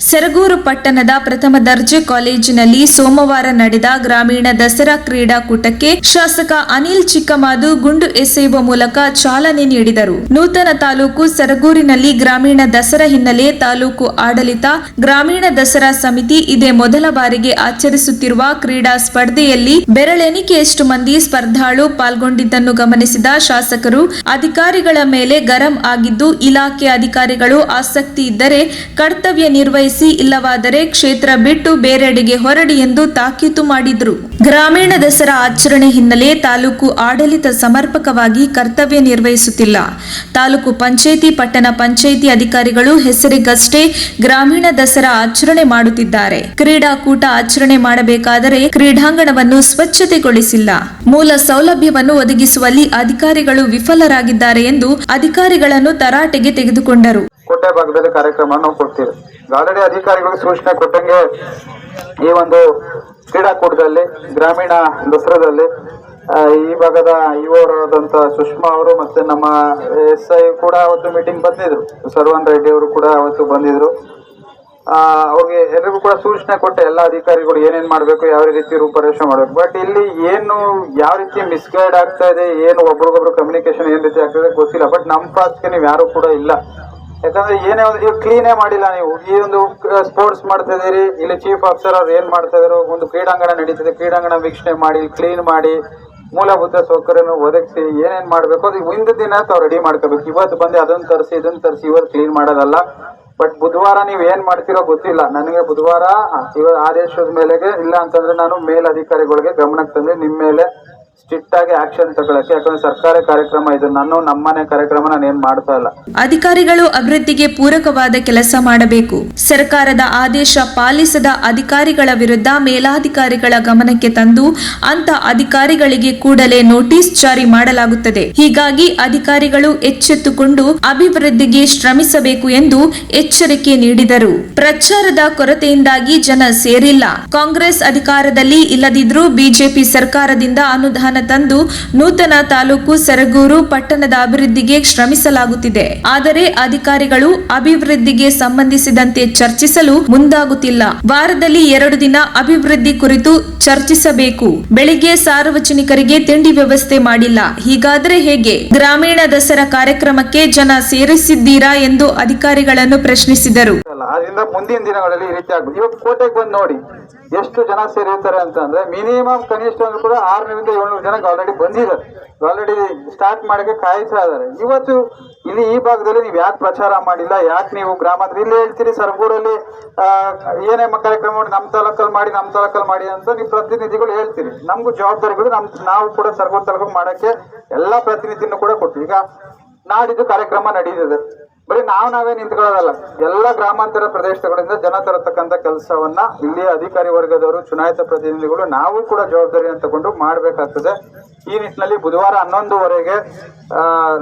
ಸರಗೂರು ಪಟ್ಟಣದ ಪ್ರಥಮ ದರ್ಜೆ ಕಾಲೇಜಿನಲ್ಲಿ ಸೋಮವಾರ ನಡೆದ ಗ್ರಾಮೀಣ ದಸರಾ ಕ್ರೀಡಾಕೂಟಕ್ಕೆ ಶಾಸಕ ಅನಿಲ್ ಚಿಕ್ಕಮಾದು ಗುಂಡು ಎಸೆಯುವ ಮೂಲಕ ಚಾಲನೆ ನೀಡಿದರು. ನೂತನ ತಾಲೂಕು ಸರಗೂರಿನಲ್ಲಿ ಗ್ರಾಮೀಣ ದಸರಾ ಹಿನ್ನೆಲೆ ತಾಲೂಕು ಆಡಳಿತ, ಗ್ರಾಮೀಣ ದಸರಾ ಸಮಿತಿ ಇದೇ ಮೊದಲ ಬಾರಿಗೆ ಆಚರಿಸುತ್ತಿರುವ ಕ್ರೀಡಾ ಸ್ಪರ್ಧೆಯಲ್ಲಿ ಬೆರಳೆಣಿಕೆಯಷ್ಟು ಮಂದಿ ಸ್ಪರ್ಧಾಳು ಪಾಲ್ಗೊಂಡಿದ್ದನ್ನು ಗಮನಿಸಿದ ಶಾಸಕರು ಅಧಿಕಾರಿಗಳ ಮೇಲೆ ಗರಂ ಆಗಿದ್ದು, ಇಲಾಖೆ ಅಧಿಕಾರಿಗಳು ಆಸಕ್ತಿ ಇದ್ದರೆ ಕರ್ತವ್ಯ ನಿರ್ವಹಿಸಿ, ಇಲ್ಲವಾದರೆ ಕ್ಷೇತ್ರ ಬಿಟ್ಟು ಬೇರೆಡೆಗೆ ಹೊರಡಿ ಎಂದು ತಾಕೀತು ಮಾಡಿದ್ರು. ಗ್ರಾಮೀಣ ದಸರಾ ಆಚರಣೆ ಹಿನ್ನೆಲೆ ತಾಲೂಕು ಆಡಳಿತ ಸಮರ್ಪಕವಾಗಿ ಕರ್ತವ್ಯ ನಿರ್ವಹಿಸುತ್ತಿಲ್ಲ. ತಾಲೂಕು ಪಂಚಾಯಿತಿ, ಪಟ್ಟಣ ಪಂಚಾಯಿತಿ ಅಧಿಕಾರಿಗಳು ಹೆಸರಿಗಷ್ಟೇ ಗ್ರಾಮೀಣ ದಸರಾ ಆಚರಣೆ ಮಾಡುತ್ತಿದ್ದಾರೆ. ಕ್ರೀಡಾಕೂಟ ಆಚರಣೆ ಮಾಡಬೇಕಾದರೆ ಕ್ರೀಡಾಂಗಣವನ್ನು ಸ್ವಚ್ಛತೆಗೊಳಿಸಿಲ್ಲ. ಮೂಲ ಸೌಲಭ್ಯವನ್ನು ಒದಗಿಸುವಲ್ಲಿ ಅಧಿಕಾರಿಗಳು ವಿಫಲರಾಗಿದ್ದಾರೆ ಎಂದು ಅಧಿಕಾರಿಗಳನ್ನು ತರಾಟೆಗೆ ತೆಗೆದುಕೊಂಡರು. ಕೋಟೆ ಭಾಗದಲ್ಲಿ ಕಾರ್ಯಕ್ರಮ ನಾವು ಕೊಡ್ತೀವಿ. ಆಲ್ರೆಡಿ ಅಧಿಕಾರಿಗಳು ಸೂಚನೆ ಕೊಟ್ಟಂಗೆ ಈ ಒಂದು ಕ್ರೀಡಾಕೂಟದಲ್ಲಿ ಗ್ರಾಮೀಣ ದಸರಾದಲ್ಲಿ ಈ ಭಾಗದ ಯುವರಾದಂಥ ಸುಷ್ಮಾ ಅವರು ಮತ್ತೆ ನಮ್ಮ SI ಕೂಡ ಅವತ್ತು ಮೀಟಿಂಗ್ ಬಂದಿದ್ರು. ಸರ್ವನ್ ರೆಡ್ಡಿ ಅವರು ಕೂಡ ಅವತ್ತು ಬಂದಿದ್ರು. ಅವ್ರಿಗೆ ಎಲ್ಲರಿಗೂ ಕೂಡ ಸೂಚನೆ ಕೊಟ್ಟೆ, ಎಲ್ಲ ಅಧಿಕಾರಿಗಳು ಏನೇನ್ ಮಾಡ್ಬೇಕು, ಯಾವ ರೀತಿ ರೂಪರೇಷೆ ಮಾಡ್ಬೇಕು. ಬಟ್ ಇಲ್ಲಿ ಏನು ಯಾವ ರೀತಿ ಮಿಸ್ಗೈಡ್ ಆಗ್ತಾ ಇದೆ, ಏನು ಒಬ್ರಿಗೊಬ್ರು ಕಮ್ಯುನಿಕೇಶನ್ ಏನ್ ರೀತಿ ಆಗ್ತದೆ ಗೊತ್ತಿಲ್ಲ. ಬಟ್ ನಮ್ಮ ಪಾಸ್ಗೆ ನೀವು ಯಾರು ಕೂಡ ಇಲ್ಲ. ಯಾಕಂದ್ರೆ ಏನೇ ಒಂದು ಕ್ಲೀನೇ ಮಾಡಿಲ್ಲ. ನೀವು ಈ ಒಂದು ಸ್ಪೋರ್ಟ್ಸ್ ಮಾಡ್ತಾ ಇದೀರಿ, ಇಲ್ಲಿ ಚೀಫ್ ಆಫೀಸರ್ ಅವ್ರು ಏನ್ ಮಾಡ್ತಾ ಇದಾರೋ, ಒಂದು ಕ್ರೀಡಾಂಗಣ ನಡೀತದೆ, ಕ್ರೀಡಾಂಗಣ ವೀಕ್ಷಣೆ ಮಾಡಿ, ಕ್ಲೀನ್ ಮಾಡಿ, ಮೂಲಭೂತ ಸೌಕರ್ಯನ ಒದಗಿಸಿ, ಏನೇನ್ ಮಾಡ್ಬೇಕು ಅದು ಹಿಂದಿನ ದಿನ ತಾವು ರೆಡಿ ಮಾಡ್ಕೋಬೇಕು. ಇವತ್ತು ಬಂದು ಅದನ್ನ ತರಿಸಿ ಇದನ್ನ ತರಿಸಿ ಇವತ್ತು ಕ್ಲೀನ್ ಮಾಡೋದಲ್ಲ. ಬಟ್ ಬುಧವಾರ ನೀವು ಏನ್ ಮಾಡ್ತೀರೋ ಗೊತ್ತಿಲ್ಲ ನನಗೆ. ಬುಧವಾರ ಇವತ್ತು ಆದೇಶದ ಮೇಲೆಗೆ ಇಲ್ಲ ಅಂತಂದ್ರೆ ನಾನು ಮೇಲಧಿಕಾರಿಗಳಿಗೆ ಗಮನಕ್ಕೆ ತಂದ್ರೆ ನಿಮ್ಮ ಮೇಲೆ ಸ್ಟ್ರಿಕ್ಟ್ ಆಗಿ ಆಕ್ಷನ್ ತಗೊಳಕ್ಕೆ. ಯಾಕಂದ್ರೆ ಸರ್ಕಾರಿ ಕಾರ್ಯಕ್ರಮ ಇದು, ನಮ್ಮನೆ ಕಾರ್ಯಕ್ರಮ ನಾನು ಏನ್ ಮಾಡ್ತಾ ಇಲ್ಲ. ಅಧಿಕಾರಿಗಳು ಅಭಿವೃದ್ಧಿಗೆ ಪೂರಕವಾದ ಕೆಲಸ ಮಾಡಬೇಕು. ಸರ್ಕಾರದ ಆದೇಶ ಪಾಲಿಸದ ಅಧಿಕಾರಿಗಳ ವಿರುದ್ಧ ಮೇಲಾಧಿಕಾರಿಗಳ ಗಮನಕ್ಕೆ ತಂದು ಅಂತ ಅಧಿಕಾರಿಗಳಿಗೆ ಕೂಡಲೇ ನೋಟಿಸ್ ಜಾರಿ ಮಾಡಲಾಗುತ್ತದೆ. ಹೀಗಾಗಿ ಅಧಿಕಾರಿಗಳು ಎಚ್ಚೆತ್ತುಕೊಂಡು ಅಭಿವೃದ್ಧಿಗೆ ಶ್ರಮಿಸಬೇಕು ಎಂದು ಎಚ್ಚರಿಕೆ ನೀಡಿದರು. ಪ್ರಚಾರದ ಕೊರತೆಯಿಂದಾಗಿ ಜನ ಸೇರಿಲ್ಲ. ಕಾಂಗ್ರೆಸ್ ಅಧಿಕಾರದಲ್ಲಿ ಇಲ್ಲದಿದ್ರೂ ಬಿಜೆಪಿ ಸರ್ಕಾರದಿಂದ ಅನುದಾನ ತಂದು ನೂತನ ತಾಲೂಕು ಸರಗೂರು ಪಟ್ಟಣದ ಅಭಿವೃದ್ಧಿಗೆ ಶ್ರಮಿಸಲಾಗುತ್ತಿದೆ. ಆದರೆ ಅಧಿಕಾರಿಗಳು ಅಭಿವೃದ್ಧಿಗೆ ಸಂಬಂಧಿಸಿದಂತೆ ಚರ್ಚಿಸಲು ಮುಂದಾಗುತ್ತಿಲ್ಲ. ವಾರದಲ್ಲಿ 2 ದಿನ ಅಭಿವೃದ್ಧಿ ಕುರಿತು ಚರ್ಚಿಸಬೇಕು. ಬೆಳಿಗ್ಗೆ ಸಾರ್ವಜನಿಕರಿಗೆ ತಿಂಡಿ ವ್ಯವಸ್ಥೆ ಮಾಡಿಲ್ಲ. ಹೀಗಾದ್ರೆ ಹೇಗೆ? ಗ್ರಾಮೀಣ ದಸರಾ ಕಾರ್ಯಕ್ರಮಕ್ಕೆ ಜನ ಸೇರಿಸಿದ್ದೀರಾ ಎಂದು ಅಧಿಕಾರಿಗಳನ್ನು ಪ್ರಶ್ನಿಸಿದರು. ಅದರಿಂದ ಮುಂದಿನ ದಿನಗಳಲ್ಲಿ ಈ ರೀತಿ ಆಗ್ಬೋದು. ಇವತ್ತು ಕೋಟೆಗೆ ಬಂದು ನೋಡಿ ಎಷ್ಟು ಜನ ಸೇರಿರ್ತಾರೆ ಅಂತಂದ್ರೆ ಮಿನಿಮಮ್ ಕನಿಷ್ಠ ಅಂದ್ರೂ ಕೂಡ 600 ರಿಂದ 700 ಜನಕ್ಕೆ ಆಲ್ರೆಡಿ ಬಂದಿದ್ದಾರೆ. ಆಲ್ರೆಡಿ ಸ್ಟಾರ್ಟ್ ಮಾಡಕ್ಕೆ ಕಾಯ್ತಾ ಇದಾರೆ. ಇವತ್ತು ಇಲ್ಲಿ ಈ ಭಾಗದಲ್ಲಿ ನೀವು ಯಾಕೆ ಪ್ರಚಾರ ಮಾಡಿಲ್ಲ, ಯಾಕೆ ನೀವು ಗ್ರಾಮಾಂತರ ಇಲ್ಲಿ ಹೇಳ್ತೀರಿ ಸರಗೂರಲ್ಲಿ ಏನೇ ಕಾರ್ಯಕ್ರಮ ಮಾಡಿ ನಮ್ಮ ತಾಲೂಕಲ್ಲಿ ಮಾಡಿ ಅಂತ ನೀವು ಪ್ರತಿನಿಧಿಗಳು ಹೇಳ್ತೀರಿ. ನಮಗೂ ಜವಾಬ್ದಾರಿಗಳು ನಾವು ಕೂಡ ಸರಗೂರು ತಾಲೂಕು ಮಾಡಕ್ಕೆ ಎಲ್ಲಾ ಪ್ರತಿನಿಧಿಯನ್ನು ಕೂಡ ಕೊಡ್ತೀವಿ. ಈಗ ನಾಡಿದ್ದು ಕಾರ್ಯಕ್ರಮ ನಡೀತಿದೆ, ಬರೀ ನಾವೇ ನಿಂತ್ಕೊಳ್ಳೋದಲ್ಲ, ಎಲ್ಲ ಗ್ರಾಮಾಂತರ ಪ್ರದೇಶಗಳಿಂದ ಜನ ತರತಕ್ಕಂಥ ಕೆಲಸವನ್ನ ಇಲ್ಲಿ ಅಧಿಕಾರಿ ವರ್ಗದವರು, ಚುನಾಯಿತ ಪ್ರತಿನಿಧಿಗಳು ನಾವು ಕೂಡ ಜವಾಬ್ದಾರಿಯನ್ನು ತಗೊಂಡು ಮಾಡಬೇಕಾಗ್ತದೆ. ಈ ನಿಟ್ಟಿನಲ್ಲಿ ಬುಧವಾರ 11:15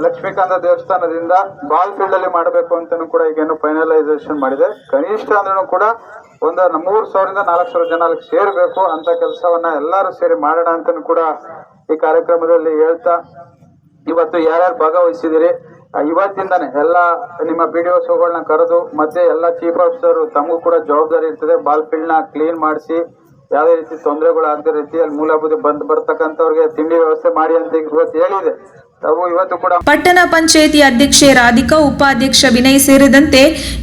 ಲಕ್ಷ್ಮೀಕಾಂತ ದೇವಸ್ಥಾನದಿಂದ ಬಾಲ್ ಫೀಲ್ಡ್ ಅಲ್ಲಿ ಮಾಡಬೇಕು ಅಂತಾನು ಕೂಡ ಈಗೇನು ಫೈನಲೈಸೇಷನ್ ಮಾಡಿದೆ. ಕನಿಷ್ಠ ಅಂದ್ರೂ ಕೂಡ ಒಂದು 3,000 ರಿಂದ 4,000 ಜನ ಅಲ್ಲಿ ಸೇರ್ಬೇಕು ಅಂತ ಕೆಲಸವನ್ನ ಎಲ್ಲರೂ ಸೇರಿ ಮಾಡೋಣ ಅಂತಾನು ಕೂಡ ಈ ಕಾರ್ಯಕ್ರಮದಲ್ಲಿ ಹೇಳ್ತಾ, ಇವತ್ತು ಯಾರ್ಯಾರು ಭಾಗವಹಿಸಿದಿರಿ ಇವತ್ತಿಂದಾನೆ ಎಲ್ಲ ನಿಮ್ಮ PDOಗಳನ್ನ ಕರೆದು ಮತ್ತೆ ಎಲ್ಲ ಚೀಫ್ ಆಫೀಸರ್ ತಮಗೂ ಕೂಡ ಜವಾಬ್ದಾರಿ ಇರ್ತದೆ. ಬಾಲ್ ಫೀಲ್ಡ್ ನ ಕ್ಲೀನ್ ಮಾಡಿಸಿ, ಯಾವುದೇ ರೀತಿ ತೊಂದರೆಗಳು ಆಗದ ರೀತಿ ಅಲ್ಲಿ ಮೂಲಭೂತ ಬರ್ತಕ್ಕಂಥವ್ರಿಗೆ ತಿಂಡಿ ವ್ಯವಸ್ಥೆ ಮಾಡಿ ಅಂತ ಇವತ್ತು ಹೇಳಿದೆ. ಪಟ್ಟಣ ಪಂಚಾಯಿತಿ ಅಧ್ಯಕ್ಷೆ ರಾಧಿಕಾ, ಉಪಾಧ್ಯಕ್ಷ ವಿನಯ್ ಸೇರಿದಂತೆ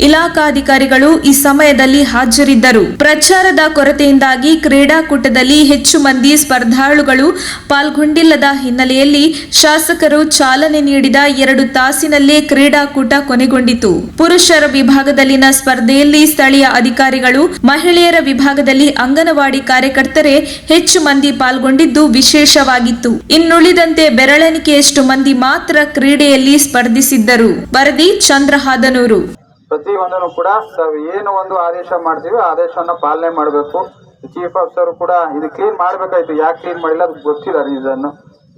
ಇಲಾಖಾಧಿಕಾರಿಗಳು ಈ ಸಮಯದಲ್ಲಿ ಹಾಜರಿದ್ದರು. ಪ್ರಚಾರದ ಕೊರತೆಯಿಂದಾಗಿ ಕ್ರೀಡಾಕೂಟದಲ್ಲಿ ಹೆಚ್ಚು ಮಂದಿ ಸ್ಪರ್ಧಾಳುಗಳು ಪಾಲ್ಗೊಂಡಿಲ್ಲದ ಹಿನ್ನೆಲೆಯಲ್ಲಿ ಶಾಸಕರು ಚಾಲನೆ ನೀಡಿದ 2 ತಾಸಿನಲ್ಲೇ ಕ್ರೀಡಾಕೂಟ ಕೊನೆಗೊಂಡಿತು. ಪುರುಷರ ವಿಭಾಗದಲ್ಲಿನ ಸ್ಪರ್ಧೆಯಲ್ಲಿ ಸ್ಥಳೀಯ ಅಧಿಕಾರಿಗಳು, ಮಹಿಳೆಯರ ವಿಭಾಗದಲ್ಲಿ ಅಂಗನವಾಡಿ ಕಾರ್ಯಕರ್ತರೇ ಹೆಚ್ಚು ಮಂದಿ ಪಾಲ್ಗೊಂಡಿದ್ದು ವಿಶೇಷವಾಗಿತ್ತು. ಇನ್ನುಳಿದಂತೆ ಬೆರಳೆಣಿಕೆಯಷ್ಟು ಮಂದಿ ಮಾತ್ರ ಕ್ರೀಡೆಯಲ್ಲಿ ಸ್ಪರ್ಧಿಸಿದ್ದರು. ವರದಿ ಚಂದ್ರಹಾದನೂರು. ಪ್ರತಿಯೊಂದನ್ನು ಕೂಡ ಏನು ಒಂದು ಆದೇಶ ಮಾಡ್ತೀವಿ ಆದೇಶವನ್ನ ಪಾಲನೆ ಮಾಡಬೇಕು. ಚೀಫ್ ಆಫೀಸರ್ ಕೂಡ ಇದು ಕ್ಲೀನ್ ಮಾಡ್ಬೇಕಾಯ್ತು, ಯಾಕೆ ಕ್ಲೀನ್ ಮಾಡಿಲ್ಲ ಅದು ಗೊತ್ತಿಲ್ಲ ರೀಸನ್.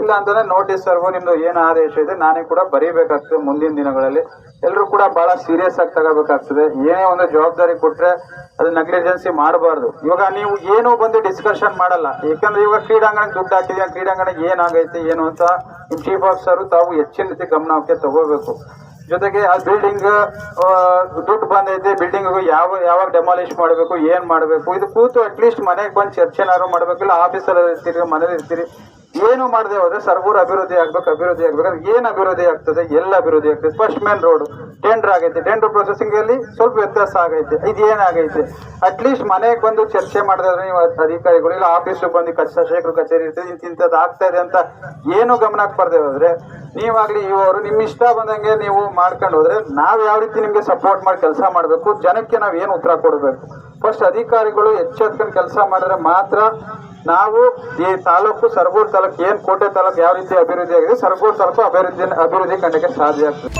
ಇಲ್ಲ ಅಂತಂದ್ರೆ ನೋಟಿಸ್ ಸರ್ವು ನಿಮ್ದು ಏನು ಆದೇಶ ಇದೆ ನಾನೇ ಕೂಡ ಬರೀಬೇಕಾಗ್ತದೆ. ಮುಂದಿನ ದಿನಗಳಲ್ಲಿ ಎಲ್ಲರೂ ಕೂಡ ಬಹಳ ಸೀರಿಯಸ್ ಆಗಿ ತಗೋಬೇಕಾಗ್ತದೆ. ಏನೇ ಒಂದು ಜವಾಬ್ದಾರಿ ಕೊಟ್ರೆ ಅದು ನೆಗ್ಲಿಜೆನ್ಸಿ ಮಾಡಬಾರ್ದು. ಇವಾಗ ನೀವು ಏನು ಬಂದು ಡಿಸ್ಕಷನ್ ಮಾಡಲ್ಲ, ಯಾಕಂದ್ರೆ ಇವಾಗ ಕ್ರೀಡಾಂಗಣಕ್ಕೆ ದುಡ್ಡು ಹಾಕಿದೀವಿ, ಕ್ರೀಡಾಂಗಣ ಏನಾಗೈತೆ ಏನು ಅಂತ ಚೀಫ್ ಆಫೀಸರ್ ತಾವು ಹೆಚ್ಚಿನ ರೀತಿ ಗಮನಕ್ಕೆ ತಗೋಬೇಕು. ಜೊತೆಗೆ ಆ ಬಿಲ್ಡಿಂಗ್ ದುಡ್ಡು ಬಂದೈತೆ, ಬಿಲ್ಡಿಂಗ್ ಯಾವಾಗ ಡೆಮಾಲಿಷ್ ಮಾಡಬೇಕು, ಏನ್ ಮಾಡಬೇಕು, ಇದು ಕೂತು ಅಟ್ಲೀಸ್ಟ್ ಮನೆಗೆ ಬಂದು ಚರ್ಚೆನಾರು ಮಾಡ್ಬೇಕಿಲ್ಲ. ಆಫೀಸಲ್ಲಿ ಇರ್ತೀರಿ, ಮನೇಲಿ ಇರ್ತೀರಿ, ಏನು ಮಾಡದೆ ಹೋದ್ರೆ ಸರ್ಗೂರು ಅಭಿವೃದ್ಧಿ ಆಗ್ಬೇಕಾದ್ರೆ ಏನ್ ಅಭಿವೃದ್ಧಿ ಆಗ್ತದೆ, ಎಲ್ಲ ಅಭಿವೃದ್ಧಿ ಆಗ್ತದೆ. ಫಸ್ಟ್ ಮೇನ್ ರೋಡ್ ಟೆಂಡರ್ ಆಗೈತೆ, ಟೆಂಡರ್ ಪ್ರೊಸೆಸಿಂಗ್ ಅಲ್ಲಿ ಸ್ವಲ್ಪ ವ್ಯತ್ಯಾಸ ಆಗೈತೆ. ಇದು ಏನಾಗೈತೆ ಅಟ್ಲೀಸ್ಟ್ ಮನೆಗೆ ಬಂದು ಚರ್ಚೆ ಮಾಡಿದ್ರೆ ನೀವು ಅಧಿಕಾರಿಗಳು ಇಲ್ಲ ಆಫೀಸ್ ಬಂದು ಶಾಸಕರು ಕಚೇರಿ ಇರ್ತದೆ, ಇಂಥದ್ದು ಆಗ್ತಾ ಇದೆ ಅಂತ ಏನು ಗಮನಕ್ಕೆ ಬರ್ದೇ ಹೋದ್ರೆ, ನೀವಾಗ್ಲಿ ಇವರು ನಿಮ್ ಇಷ್ಟ ಬಂದಂಗೆ ನೀವು ಮಾಡ್ಕೊಂಡು ಹೋದ್ರೆ ನಾವ್ ಯಾವ ರೀತಿ ನಿಮ್ಗೆ ಸಪೋರ್ಟ್ ಮಾಡಿ ಕೆಲಸ ಮಾಡ್ಬೇಕು, ಜನಕ್ಕೆ ನಾವ್ ಏನು ಉತ್ತರ ಕೊಡ್ಬೇಕು. ಫಸ್ಟ್ ಅಧಿಕಾರಿಗಳು ಎಚ್ಚೆತ್ಕೊಂಡು ಕೆಲಸ ಮಾಡಿದ್ರೆ ಮಾತ್ರ ನಾವು ಈ ತಾಲೂಕು ಸರಗೂರು ತಾಲೂಕು ಏನ್ ಕೋಟೆ ತಾಲೂಕು ಯಾವ ರೀತಿ ಅಭಿವೃದ್ಧಿ ಆಗಿದೆ, ಸರಗೂರು ತಾಲೂಕು ಅಭಿವೃದ್ಧಿ ಕಂಡಕ್ಕೆ ಸಾಧ್ಯ ಆಗ್ತದೆ.